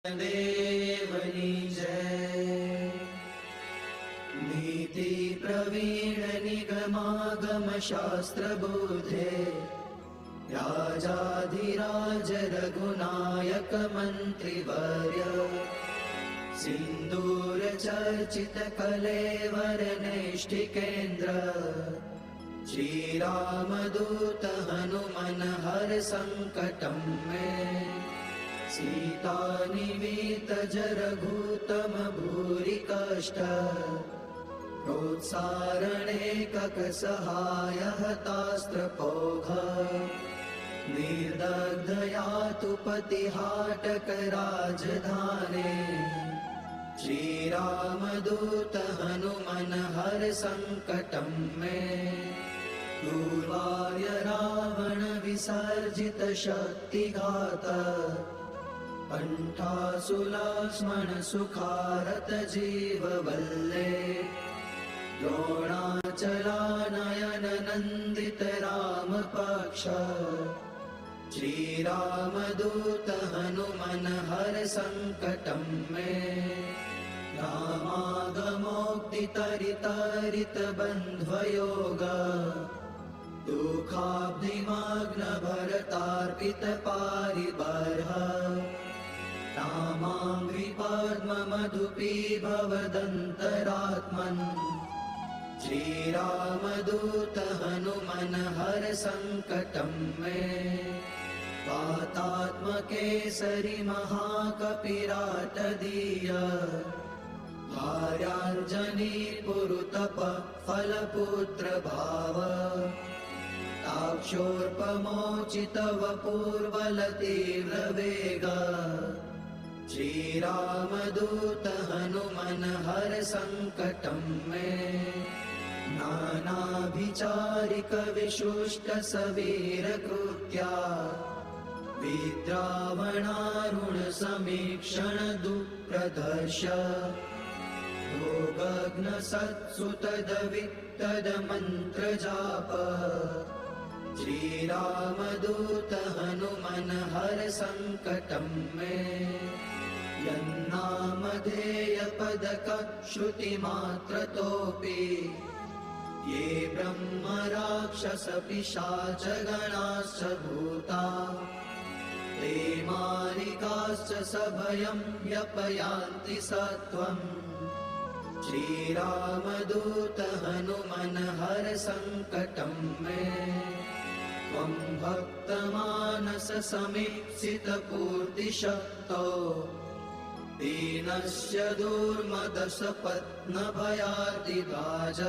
देवनी जय। नीति प्रवीण निगमागम शास्त्र बोधे राजाधिराज रघुनायक मंत्रिवर्य सिंदूर चर्चित कलेवर नैष्ठिकेन्द्र श्री रामदूत हनुमन हर संकटं मे सीता निवीत जरघूतम भूरि कष्ट प्रोत्सारणे कक सहाय हतास्त्रपौघ निर्दग्धयातु पतिहाटक राजधाने श्री रामदूत हनुमन हर संकटं मे दूर्वार्य रावण विसर्जित शक्तिघात कंठासुलक्ष्मण सुखारत जीववल्ले द्रोणाचलानयन नंदित राम पक्ष श्री रामदूत हनुमन हर संकटं मे रामागमोक्तितरितरित बन्ध्वयोग दुःखाब्धिमग्न भरतार्पित पारिबर्ह रामाङ्घ्रि पद्ममधुपी भवदन्तरात्मन् श्रीरामदूत हनुमन हर संकटं मे वातात्मकेसरि महाकपिराटदीय भार्याञ्जनी पुरुतप फलपुत्र भाव ताक्षोर्पमोचित वपुर्बल तीव्र वेग श्रीरामदूत हनुमन हर संकटं मे नानाभिचारिक विशुष्ट सवीर कृत्या विद्रावणारुण समीक्षण दुःप्रदर्श भोगग्न सत्सुतदवित्तद मंत्र जाप श्रीरामदूत हनुमन हर संकटं मे यन्नामधेय पदक श्रुतिमात्रतोऽपि ये ब्रह्म राक्षस पिशाच गणाश्च भूता ते मारिकाश्च सभयं व्यपयान्ति सत्वं श्रीरामदूत हनुमन हर संकटं मे त्वं भक्तमानस समीप्सित पूर्तिशक्तो दीनस्य दुर्मदश पत्न भयार्तिदाज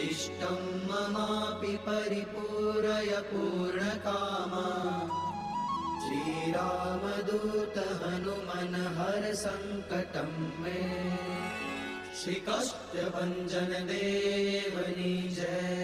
इष्टं ममापि परिपूरय पूर्णकाम श्रीरामदूत हनुमन हर संकटं मे। श्री काष्ठभञ्जन देवनी जय।